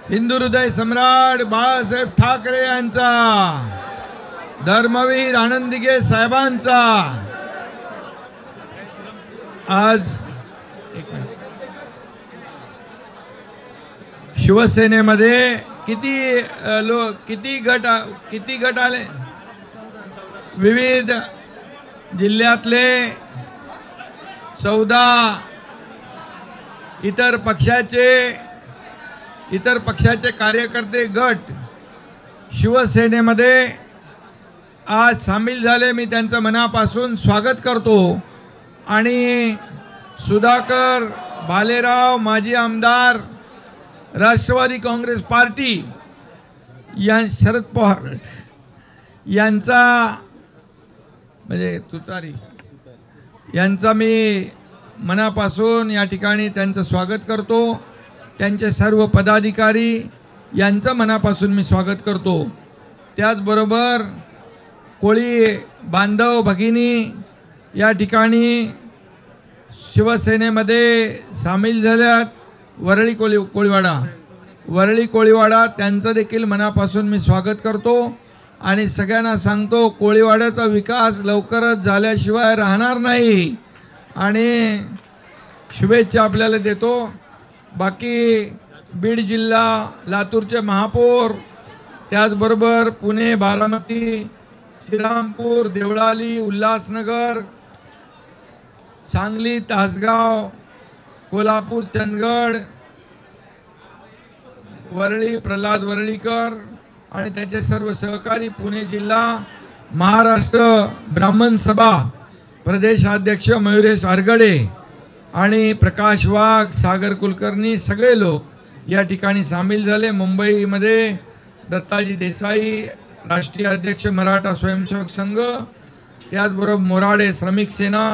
हिंदू हृदय सम्राट बाळासाहेब ठाकरे यांचा, धर्मवीर आनंद दिघे साहेबांचा आज शिवसेनेमध्ये किती गट आले, विविध जिल्ह्यातले 14 इतर पक्षाचे कार्यकर्ते गट शिवसेनेमध्ये आज सामील झाले. मी त्यांचं मनापासून स्वागत करतो. आणि सुधाकर भालेराव माजी आमदार राष्ट्रवादी काँग्रेस पार्टी या शरद पवार यांचा म्हणजे तुतारी यांचा मी मनापासून या ठिकाणी त्यांचं स्वागत करतो. त्यांचे सर्व पदाधिकारी यांचं मनापासून मी स्वागत करतो. त्याचबरोबर कोळी बांधव भगिनी या ठिकाणी शिवसेनेमध्ये सामील झाल्यात. वरळी कोळीवाडा त्यांचं देखील मनापासून मी स्वागत करतो. आणि सगळ्यांना सांगतो, कोळीवाड्याचा विकास लवकरच झाल्याशिवाय राहणार नाही. आणि शुभेच्छा आपल्याला देतो. बाकी बीड जिल्हा, लातूरचे महापौर, त्याचबरोबर पुणे, बारामती, श्रीरामपूर, देवळाली, उल्हासनगर, सांगली, तासगाव, कोल्हापूर, चंदगड, वरळी प्रल्हाद वरळीकर आणि त्याचे सर्व सहकारी, पुणे जिल्हा, महाराष्ट्र ब्राह्मण सभा प्रदेशाध्यक्ष मयुरेश आरगडे आणि प्रकाश वाघ, सागर कुलकर्णी, सगळे लोक या ठिकाणी सामील झाले. मुंबईमध्ये दत्ताजी देसाई, राष्ट्रीय अध्यक्ष मराठा स्वयंसेवक संघ, त्याचबरोबर मोराडे श्रमिक सेना,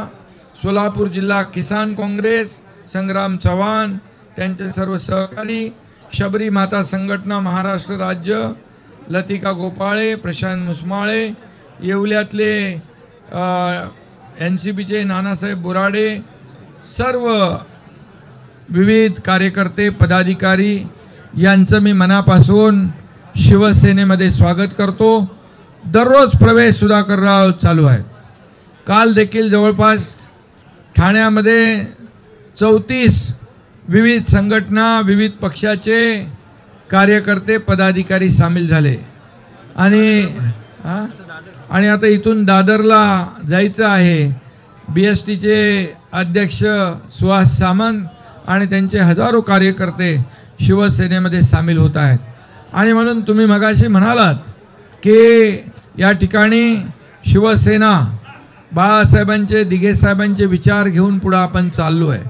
सोलापूर जिल्हा किसान काँग्रेस, संग्राम चव्हाण, त्यांचे सर्व सहकारी, शबरी माता संघटना महाराष्ट्र राज्य, लतिका गोपाळे, प्रशांत मुसमाळे, येवल्यातले NCPचे नानासाहेब बोराडे, सर्व विविध कार्यकर्ते पदाधिकारी यांचं मी मनापासून शिवसेनेमध्ये स्वागत करतो. दररोज प्रवेश सुधाकरराव चालू आहेत. काल देखील जवळपास ठाण्यामध्ये 34 विविध संघटना, विविध पक्षाचे कार्यकर्ते पदाधिकारी सामील झाले. आणि आता इथून दादरला जायचं आहे. BSTचे अध्यक्ष सुहास सामंत आणि त्यांचे हजारो कार्यकर्ते शिवसेनेमध्ये सामील होत आहेत. आणि म्हणून तुम्ही मगाशी म्हणालात की या ठिकाणी शिवसेना बाळासाहेबांचे, दिघे साहेबांचे विचार घेऊन पुढे आपण चाललो आहे.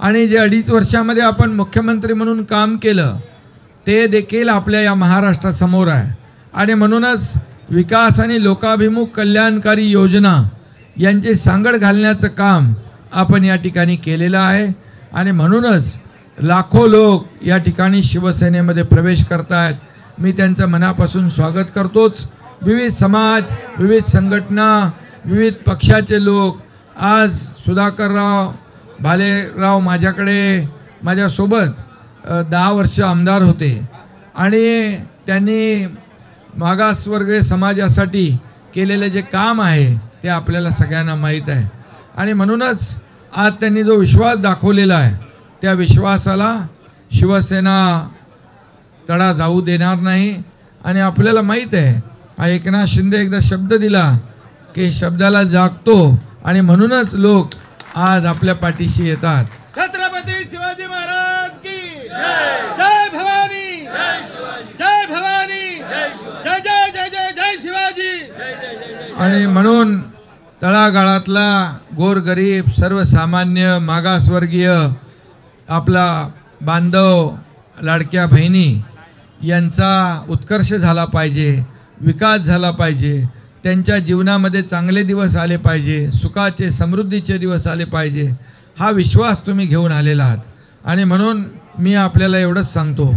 आणि जे 2.5 वर्षामध्ये आपण मुख्यमंत्री म्हणून काम केलं ते देखील आपल्या या महाराष्ट्रासमोर आहे. आणि म्हणूनच विकास आणि लोकाभिमुख कल्याणकारी योजना यांची सांगड घालण्याचं काम आपण या ठिकाणी केलेलं आहे. आणि म्हणूनच लाखो लोक या ठिकाणी शिवसेनेमध्ये प्रवेश करत आहेत. मी त्यांचं मनापासून स्वागत करतोच. विविध समाज, विविध संघटना, विविध पक्षाचे लोक आज सुधाकरराव भालेराव माझ्यासोबत 10 वर्ष आमदार होते आणि त्यांनी मागासवर्गीय समाजासाठी केलेले जे काम आहे ते आपल्याला सगळ्यांना माहीत आहे. आणि म्हणूनच आज त्यांनी जो विश्वास दाखवलेला आहे त्या विश्वासाला शिवसेना तडा जाऊ देणार नाही. आणि आपल्याला माहीत आहे एकनाथ शिंदे एकदा शब्द दिला की शब्दाला जागतो. आणि म्हणूनच लोक आज आपल्या पाठीशी येतात. छत्रपती शिवाजी महाराज की जय भवानी, जय भवानी, जय जय जय जय जय शिवाजी. आणि म्हणून तळागाळातला गोरगरीब, सर्वसामान्य, मागासवर्गीय आपला बांधव, लाडक्या बहिणी यांचा उत्कर्ष झाला पाहिजे, विकास झाला पाहिजे, त्यांच्या जीवनामध्ये चांगले दिवस आले पाहिजे, सुखाचे समृद्धीचे दिवस आले पाहिजे, हा विश्वास तुम्ही घेऊन आलेला आहात. आणि म्हणून मी आपल्याला एवढंच सांगतो,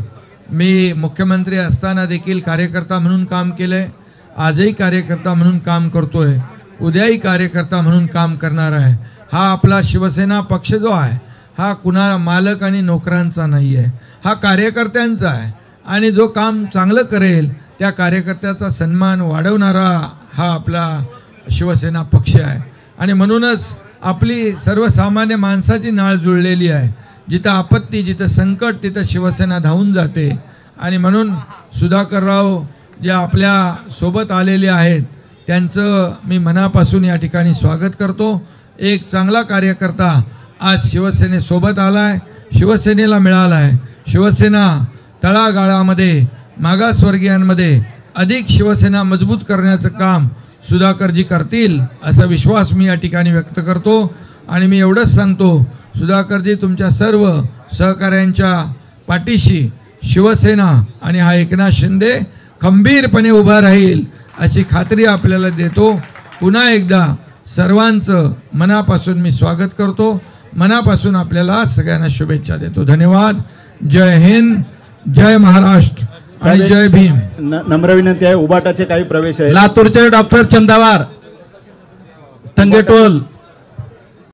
मी मुख्यमंत्री असताना देखील कार्यकर्ता म्हणून काम केलं आहे, आजही कार्यकर्ता म्हणून काम करतो आहे, उद्याही कार्यकर्ता म्हणून काम करणार आहे. हा आपला शिवसेना पक्ष जो आहे हा कुणा मालक आणि नोकरांचा नाही आहे, हा कार्यकर्त्यांचा आहे. आणि जो काम चांगलं करेल त्या कार्यकर्त्याचा सन्मान वाढवणारा हा आपला शिवसेना पक्ष आहे. आणि म्हणूनच आपली सर्वसामान्य माणसाची नाळ जुळलेली आहे. जिथं आपत्ती, जिथं संकट, तिथं शिवसेना धावून जाते. आणि म्हणून सुधाकरराव जे आपल्या सोबत आलेले आहेत त्यांचं मी मनापासून या ठिकाणी स्वागत करतो. एक चांगला कार्यकर्ता आज शिवसेनेसोबत आला आहे, शिवसेनेला मिळाला आहे. शिवसेना तळागाळामध्ये मागासवर्गीयांमध्ये अधिक शिवसेना मजबूत करण्याचं काम सुधाकरजी करतील असा विश्वास मी या ठिकाणी व्यक्त करतो. आणि मी एवढंच सांगतो, सुधाकरजी तुमच्या सर्व सहकाऱ्यांच्या पाठीशी शिवसेना आणि हा एकनाथ शिंदे खंबीरपणे उभा राहील अशी खात्री आपल्याला देतो. पुन्हा एकदा सर्वांचं मनापासून मी स्वागत करतो. मनापासून आपल्याला सगळ्यांना शुभेच्छा देतो. धन्यवाद. जय हिंद, जय महाराष्ट्र आणि जय भीम. नम्र विनंती आहे, उबाटाचे काही प्रवेश आहे. लातूरचे डॉक्टर चंदावार टंगेटोल